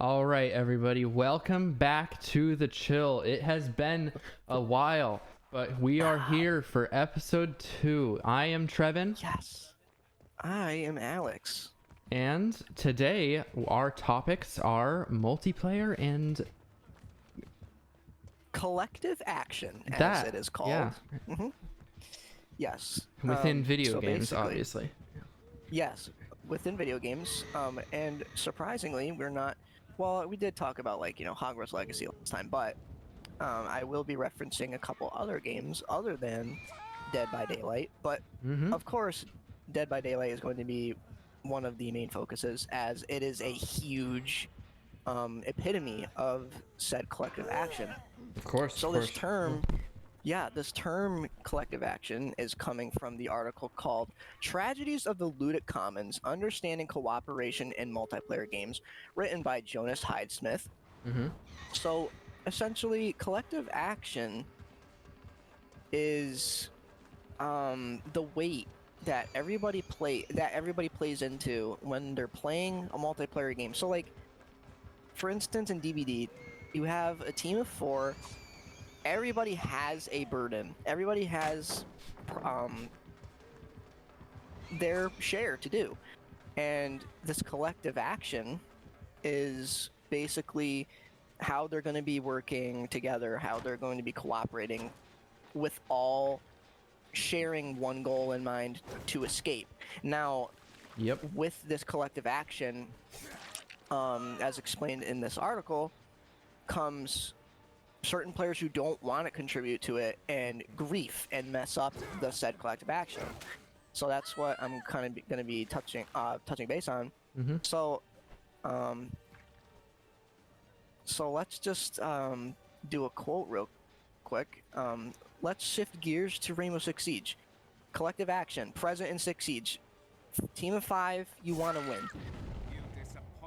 All right, everybody, welcome back to the Chill. It has been a while, but we are here for episode 2. I am Trevin. Yes. I am Alex. And today our topics are multiplayer and Collective action, as that, it is called. yeah, Yes. within video so games, basically- obviously. Yes, within video games. And surprisingly, we're not. Well, we did talk about Hogwarts Legacy last time, but I will be referencing a couple other games other than Dead by Daylight. But of course, Dead by Daylight is going to be one of the main focuses, as it is a huge epitome of said collective action. Of course. So this term collective action is coming from the article called Tragedies of the Ludic Commons, Understanding Cooperation in Multiplayer Games, written by Jonas Hydesmith. So essentially, collective action is the weight that everybody plays into when they're playing a multiplayer game. So like, for instance, in DBD, you have a team of 4. Everybody has a burden. Everybody has their share to do. And this collective action is basically how they're going to be working together, how they're going to be cooperating, with all sharing one goal in mind: to escape. Now, with this collective action, as explained in this article, comes certain players who don't want to contribute to it, and grief, and mess up the said collective action. So that's what I'm kind of going to be touching base on. So let's just do a quote real quick. Let's shift gears to Rainbow Six Siege. Collective action present in Six Siege. Team of 5, you want to win.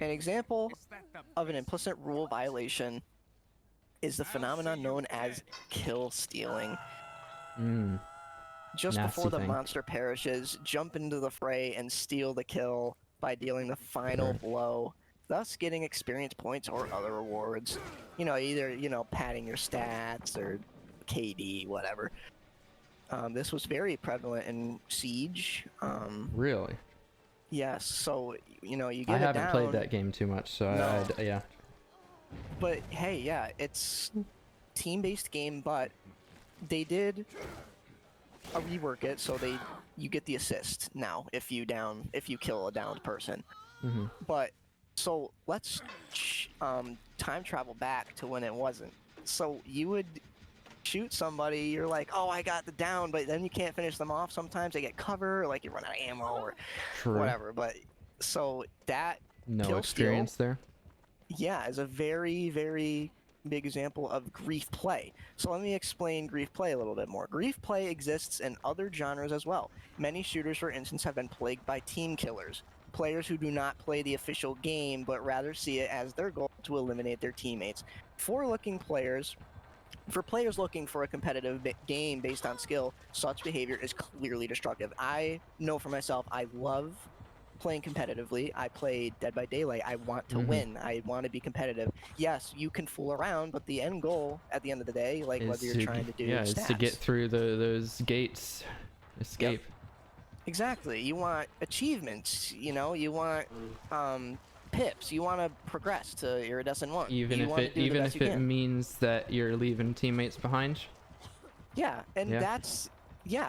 An example of an implicit rule violation is the phenomenon known as kill stealing. Just Nasty before the thing. monster perishes, jump into the fray and steal the kill by dealing the final blow, thus getting experience points or other rewards. Either padding your stats or KD, whatever. This was very prevalent in Siege. Really? Yes, so you get it I down. haven't played that game too much, so No. yeah. But hey, yeah, it's team-based game, but they did rework it so you get the assist now if you kill a downed person. But so let's time travel back to when it wasn't. So you would shoot somebody, you're like, oh, I got the down, but then you can't finish them off. Sometimes they get cover, or like you run out of ammo or whatever. But so that No kill experience steal, there. yeah, is a very, very big example of grief play. So let me explain grief play a little bit more. Grief play exists in other genres as well. Many shooters, for instance, have been plagued by team killers, players who do not play the official game but rather see it as their goal to eliminate their teammates. For players looking for a competitive game based on skill, such behavior is clearly destructive. I know for myself, I love playing competitively. I play Dead by Daylight. I want to win. I want to be competitive. Yes, you can fool around, but the end goal at the end of the day, like whether you're trying to do is stats, to get through those gates, escape. Exactly. You want achievements. You want pips. You want to progress to Iridescent 1. Even if it means that you're leaving teammates behind. Yeah, and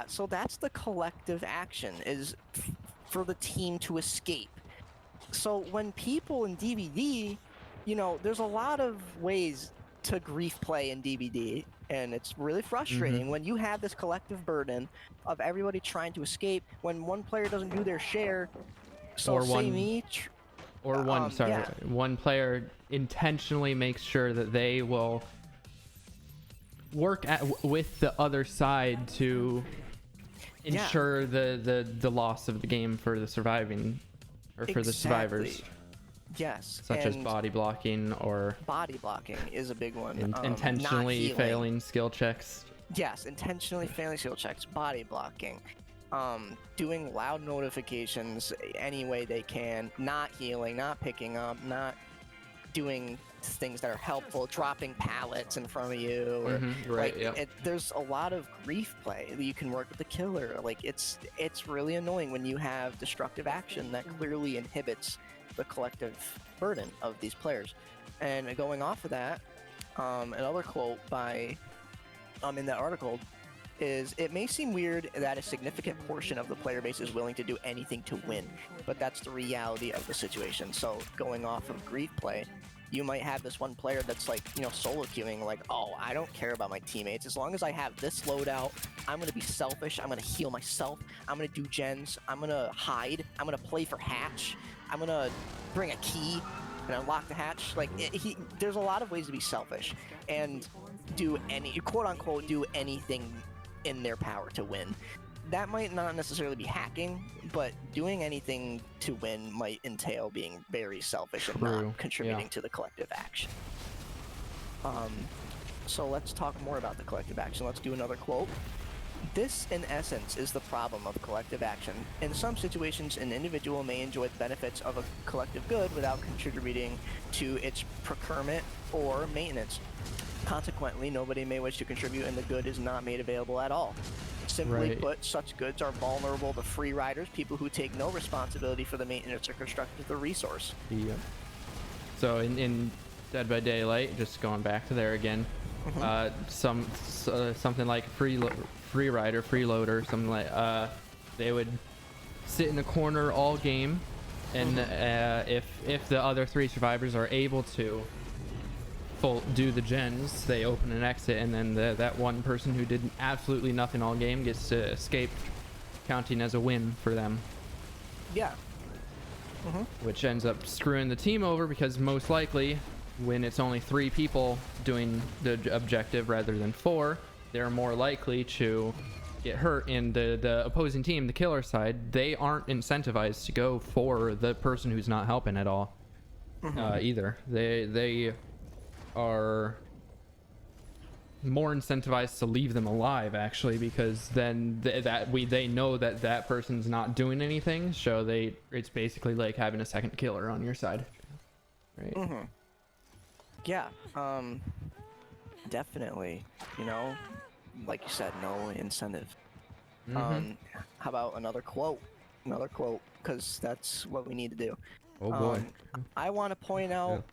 so that's the collective action, is for the team to escape. So when people in DVD, there's a lot of ways to grief play in DVD, and it's really frustrating when you have this collective burden of everybody trying to escape, when one player doesn't do their share. So one player intentionally makes sure that they will work with the other side to ensure the loss of the game for the surviving, or for the survivors. Yes. Such as body blocking is a big one. Intentionally failing skill checks. Yes, intentionally failing skill checks, body blocking, doing loud notifications any way they can, not healing, not picking up, not doing things that are helpful, dropping pallets in front of you, or right, like yep. there's a lot of grief play that you can work with the killer. Like it's really annoying when you have destructive action that clearly inhibits the collective burden of these players. And going off of that, another quote by in that article is, "It may seem weird that a significant portion of the player base is willing to do anything to win, but that's the reality of the situation." So going off of grief play, you might have this one player that's like, solo queuing, like, oh, I don't care about my teammates. As long as I have this loadout, I'm going to be selfish. I'm going to heal myself. I'm going to do gens. I'm going to hide. I'm going to play for hatch. I'm going to bring a key and unlock the hatch. Like, there's a lot of ways to be selfish and do quote unquote, do anything in their power to win. That might not necessarily be hacking, but doing anything to win might entail being very selfish and not contributing to the collective action. So let's talk more about the collective action. Let's do another quote. "This, in essence, is the problem of collective action. In some situations, an individual may enjoy the benefits of a collective good without contributing to its procurement or maintenance. Consequently, nobody may wish to contribute and the good is not made available at all. Simply put, such goods are vulnerable to free riders, people who take no responsibility for the maintenance or construction of the resource." Yep. So in Dead by Daylight, just going back to there again, something like free rider, freeloader, something like they would sit in a corner all game, and if the other 3 survivors are able to do the gens, they open an exit, and then that one person who did absolutely nothing all game gets to escape, counting as a win for them. Yeah. Which ends up screwing the team over, because most likely when it's only 3 people doing the objective rather than 4, they're more likely to get hurt. In the opposing team, the killer side, they aren't incentivized to go for the person who's not helping at all either. They are more incentivized to leave them alive, actually, because then they know that person's not doing anything, so it's basically like having a second killer on your side, right? Yeah, definitely. Like you said, no incentive. How about another quote, because that's what we need to do. Oh boy. I want to point out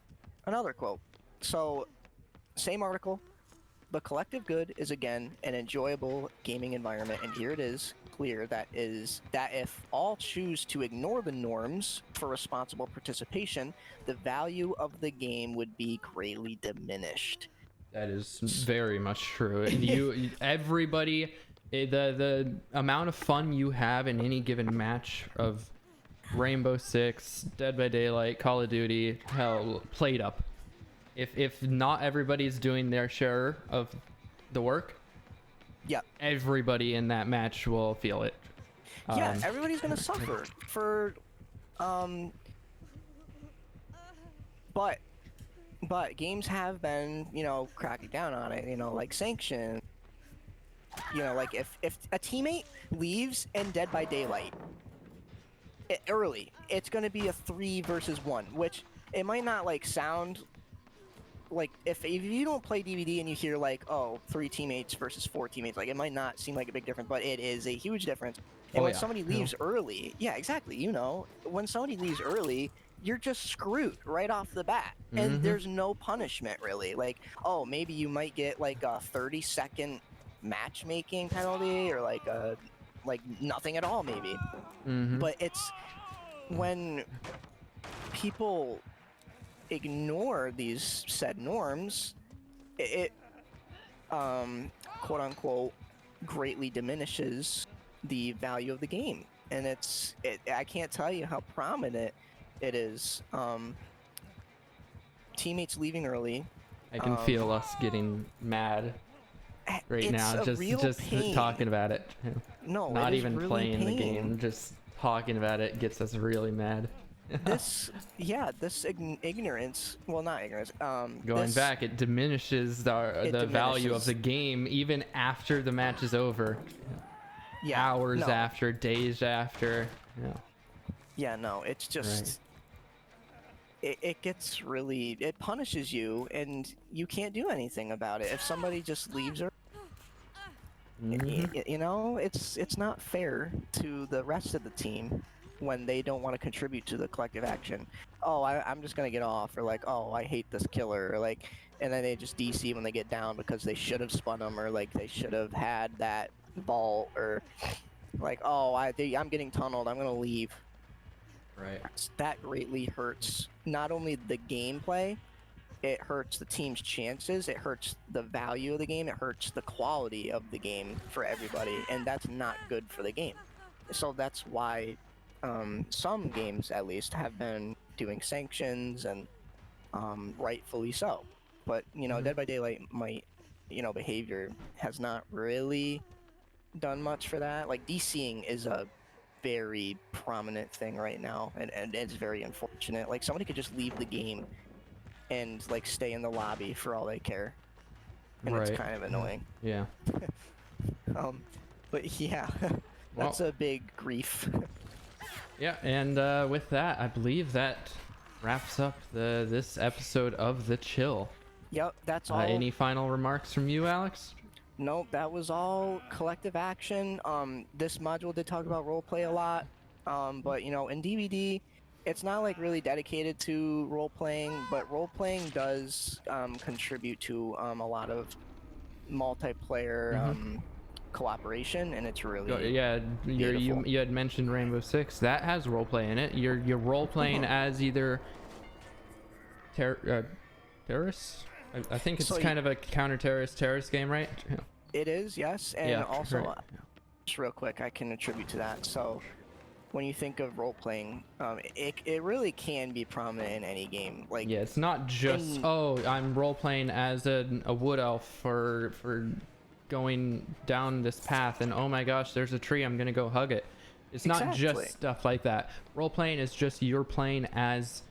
another quote. So, same article, "The collective good is again an enjoyable gaming environment, and here it is clear that if all choose to ignore the norms for responsible participation, the value of the game would be greatly diminished." That is very much true. Everybody, the amount of fun you have in any given match of Rainbow Six, Dead by Daylight, Call of Duty, hell, Played Up. If not everybody's doing their share of the work, everybody in that match will feel it. Everybody's gonna suffer for, but games have been, cracking down on it, like sanction. Like if a teammate leaves in Dead by Daylight early, it's gonna be a 3 versus 1, which it might not sound like, if you don't play DVD and you hear 3 teammates versus 4 teammates, it might not seem like a big difference, but it is a huge difference. And when somebody leaves early, exactly, when somebody leaves early, you're just screwed right off the bat, and there's no punishment really. Maybe you might get a 30-second matchmaking penalty, or nothing at all maybe. But it's when people ignore these said norms, it quote unquote greatly diminishes the value of the game. And I can't tell you how prominent it is. Teammates leaving early. I can feel us getting mad right now, just talking about it. No, not even really playing the game, just talking about it gets us really mad. This ignorance, well, not ignorance, going back, it diminishes the value of the game even after the match is over. Hours after, days after. No, it's just it gets really, it punishes you, and you can't do anything about it. If somebody just leaves her, you know, it's not fair to the rest of the team when they don't want to contribute to the collective action. Oh, I'm just gonna get off, or like, oh, I hate this killer, or like, and then they just DC when they get down because they should have spun them, or like they should have had that vault, or like, oh, I'm getting tunneled, I'm gonna leave. Right. That greatly hurts not only the gameplay, it hurts the team's chances, it hurts the value of the game, it hurts the quality of the game for everybody, and that's not good for the game. So that's why some games, at least, have been doing sanctions, and rightfully so. But, you know, Dead by Daylight might, you know, behavior has not really done much for that. Like, DCing is a very prominent thing right now, and it's very unfortunate. Like, somebody could just leave the game and like stay in the lobby for all they care, and Right. it's kind of annoying. Yeah. But yeah, that's a big grief. Yeah, and with that, I believe that wraps up this episode of the Chill. Yep, that's all. Any final remarks from you, Alex? Nope, that was all collective action. This module did talk about roleplay a lot, but you know, in DVD, it's not like really dedicated to role playing, but role playing does contribute to a lot of multiplayer cooperation, and it's really Yeah, you had mentioned Rainbow Six. That has roleplay in it. You're role playing as either terrorists. I think it's kind of a terrorist game, right? It is, yes, and Yeah, also right. just real quick, I can attribute to that. So when you think of role playing, it really can be prominent in any game. Like, yeah, it's not just oh, I'm role playing as a wood elf for going down this path, and oh my gosh, there's a tree, I'm gonna go hug it. It's not just stuff like that. Role playing is just you're playing as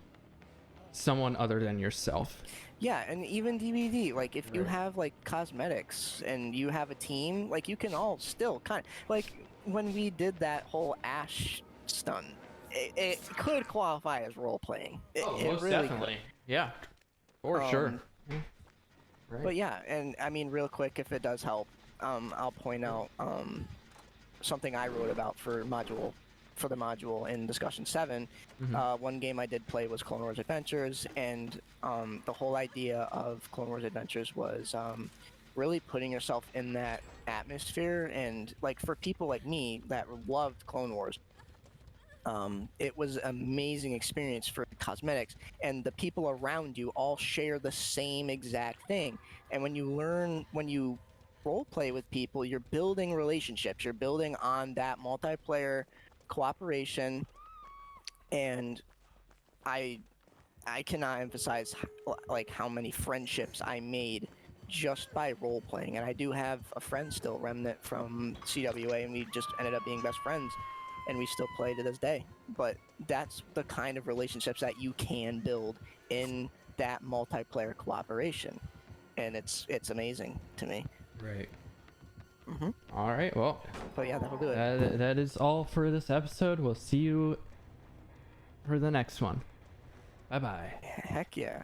someone other than yourself. Yeah, and even DVD, like if you have like cosmetics and you have a team, like you can all still like when we did that whole Ash stun, it could qualify as role playing. Most really definitely. Yeah, for sure. Right. But yeah, and I mean, real quick, if it does help, I'll point out something I wrote about for the module in discussion 7. One game I did play was Clone Wars Adventures, and the whole idea of Clone Wars Adventures was really putting yourself in that atmosphere, and like for people like me that loved Clone Wars, it was an amazing experience for cosmetics, and the people around you all share the same exact thing. And when you role play with people, you're building relationships, you're building on that multiplayer cooperation, and I cannot emphasize like how many friendships I made just by role playing. And I do have a friend still, Remnant from CWA, and we just ended up being best friends, and we still play to this day. But that's the kind of relationships that you can build in that multiplayer cooperation, and it's amazing to me. Right. All right, well, but yeah, that'll do it. That is all for this episode. We'll see you for the next one. Bye bye. Heck yeah.